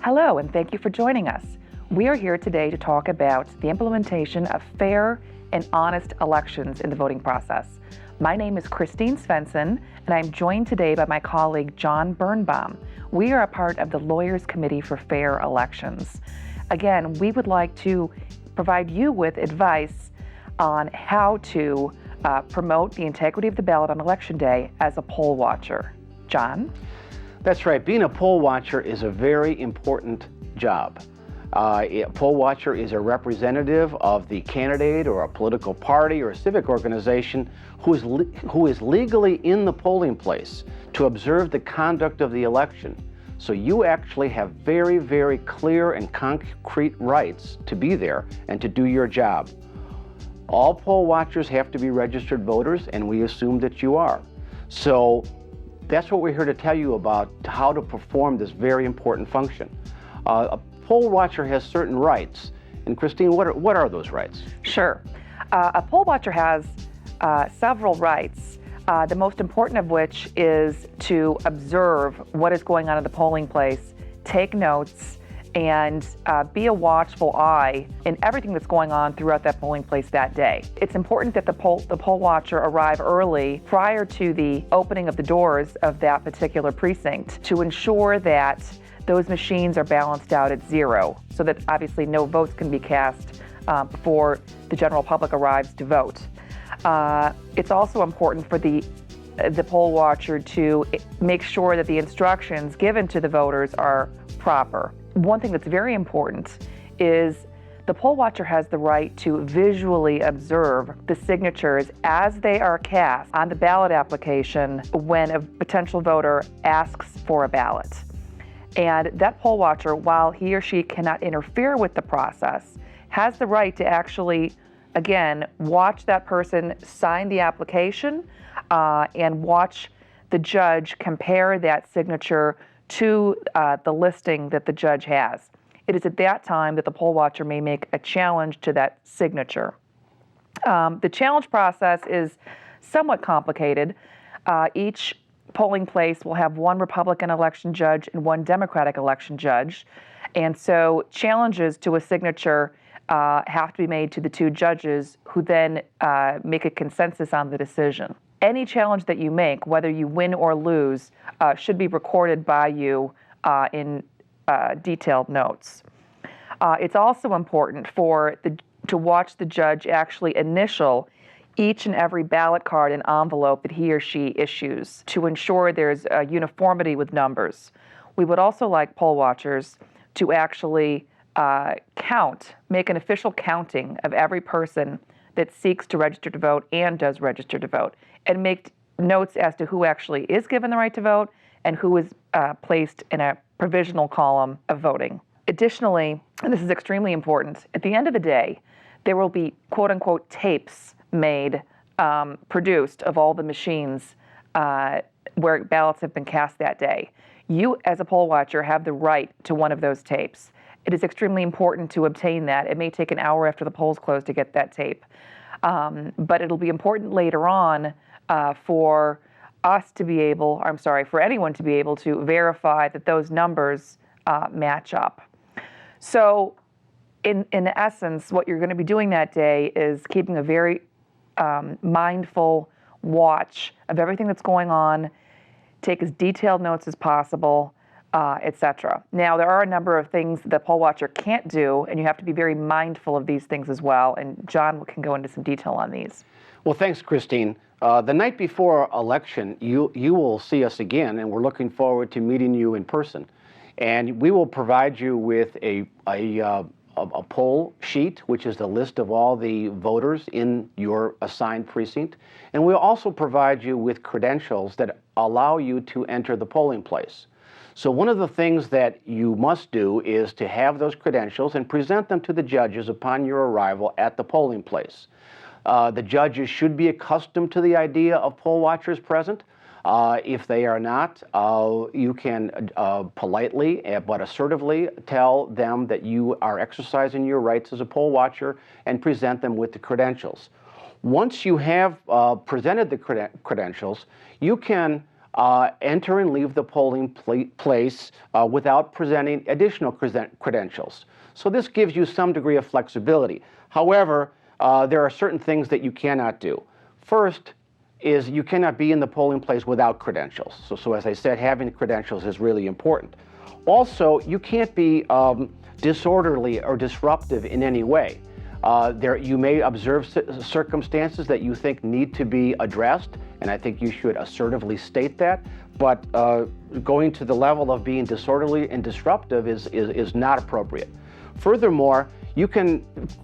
Hello, and thank you for joining us. We are here today to talk about the implementation of fair and honest elections in the voting process. My name is Christine Svenson, and I'm joined today by my colleague John Bernom. We are a part of the Lawyers Committee for Fair Elections. Again, we would like to provide you with advice on how to promote the integrity of the ballot on Election Day as a poll watcher. John? That's right. Being a poll watcher is a very important job. A poll watcher is a representative of the candidate or a political party or a civic organization who is legally in the polling place to observe the conduct of the election. So you actually have very, very clear and concrete rights to be there and to do your job. All poll watchers have to be registered voters, and we assume that you are. So that's what we're here to tell you about, how to perform this very important function. A poll watcher has certain rights. And Christine, what are those rights? Sure. A poll watcher has several rights, the most important of which is to observe what is going on in the polling place, take notes, and be a watchful eye in everything that's going on throughout that polling place that day. It's important that the poll watcher arrive early prior to the opening of the doors of that particular precinct to ensure that those machines are balanced out at zero, so that obviously no votes can be cast before the general public arrives to vote. It's also important for the poll watcher to make sure that the instructions given to the voters are proper. One thing that's very important is the poll watcher has the right to visually observe the signatures as they are cast on the ballot application when a potential voter asks for a ballot. And that poll watcher, while he or she cannot interfere with the process, has the right to actually, again, watch that person sign the application and watch the judge compare that signature to the listing that the judge has. It is at that time that the poll watcher may make a challenge to that signature. The challenge process is somewhat complicated. Each polling place will have one Republican election judge and one Democratic election judge. And so challenges to a signature have to be made to the two judges who then make a consensus on the decision. Any challenge that you make, whether you win or lose, should be recorded by you in detailed notes. It's also important to watch the judge actually initial each and every ballot card and envelope that he or she issues to ensure there's uniformity with numbers. We would also like poll watchers to actually make an official counting of every person that seeks to register to vote and does register to vote, and make notes as to who actually is given the right to vote and who is placed in a provisional column of voting. Additionally, and this is extremely important, at the end of the day, there will be quote-unquote tapes made, produced of all the machines where ballots have been cast that day. You, as a poll watcher, have the right to one of those tapes. It is extremely important to obtain that. It may take an hour after the polls close to get that tape. But it'll be important later on for anyone to be able to verify that those numbers match up. So in essence, what you're going to be doing that day is keeping a very mindful watch of everything that's going on, take as detailed notes as possible, etc. Now, there are a number of things the poll watcher can't do, and you have to be very mindful of these things as well. And John can go into some detail on these. Well, thanks, Christine. The night before election, you will see us again, and we're looking forward to meeting you in person. And we will provide you with a poll sheet, which is the list of all the voters in your assigned precinct. And we'll also provide you with credentials that allow you to enter the polling place. So one of the things that you must do is to have those credentials and present them to the judges upon your arrival at the polling place. The judges should be accustomed to the idea of poll watchers present. If they are not, you can politely but assertively tell them that you are exercising your rights as a poll watcher and present them with the credentials. Once you have presented the credentials, you can enter and leave the polling place without presenting additional credentials. So this gives you some degree of flexibility. However, there are certain things that you cannot do. First is you cannot be in the polling place without credentials. So as I said, having credentials is really important. Also, you can't be disorderly or disruptive in any way. You may observe circumstances that you think need to be addressed, and I think you should assertively state that, but going to the level of being disorderly and disruptive is not appropriate. Furthermore,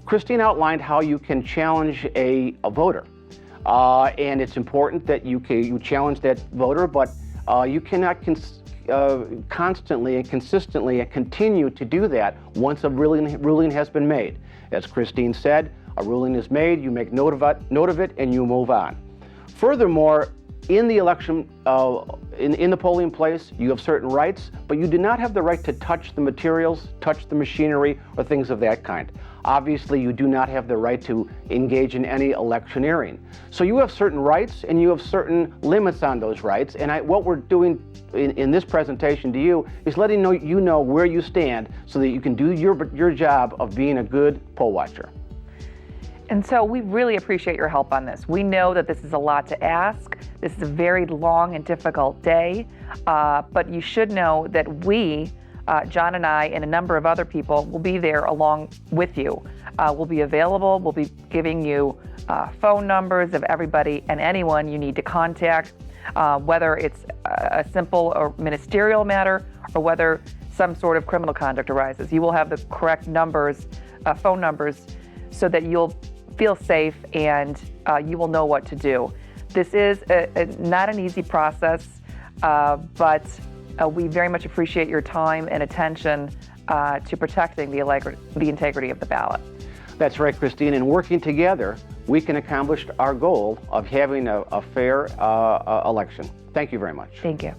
Christine outlined how you can challenge a voter. And it's important that you challenge that voter, but you cannot constantly and consistently and continue to do that once a ruling has been made. As Christine said, a ruling is made, you make note of it, and you move on. Furthermore, in the election, in the polling place, you have certain rights, but you do not have the right to touch the materials, touch the machinery, or things of that kind. Obviously, you do not have the right to engage in any electioneering. So you have certain rights and you have certain limits on those rights. And what we're doing in this presentation to you is letting you know where you stand so that you can do your job of being a good poll watcher. And so we really appreciate your help on this. We know that this is a lot to ask. This is a very long and difficult day, but you should know that we, John and I and a number of other people, will be there along with you. We'll be available. We'll be giving you phone numbers of everybody and anyone you need to contact, whether it's a simple or ministerial matter or whether some sort of criminal conduct arises. You will have the correct numbers, phone numbers, so that you'll feel safe and you will know what to do. This is not an easy process, but we very much appreciate your time and attention to protecting the integrity of the ballot. That's right, Christine. And working together, we can accomplish our goal of having a fair election. Thank you very much. Thank you.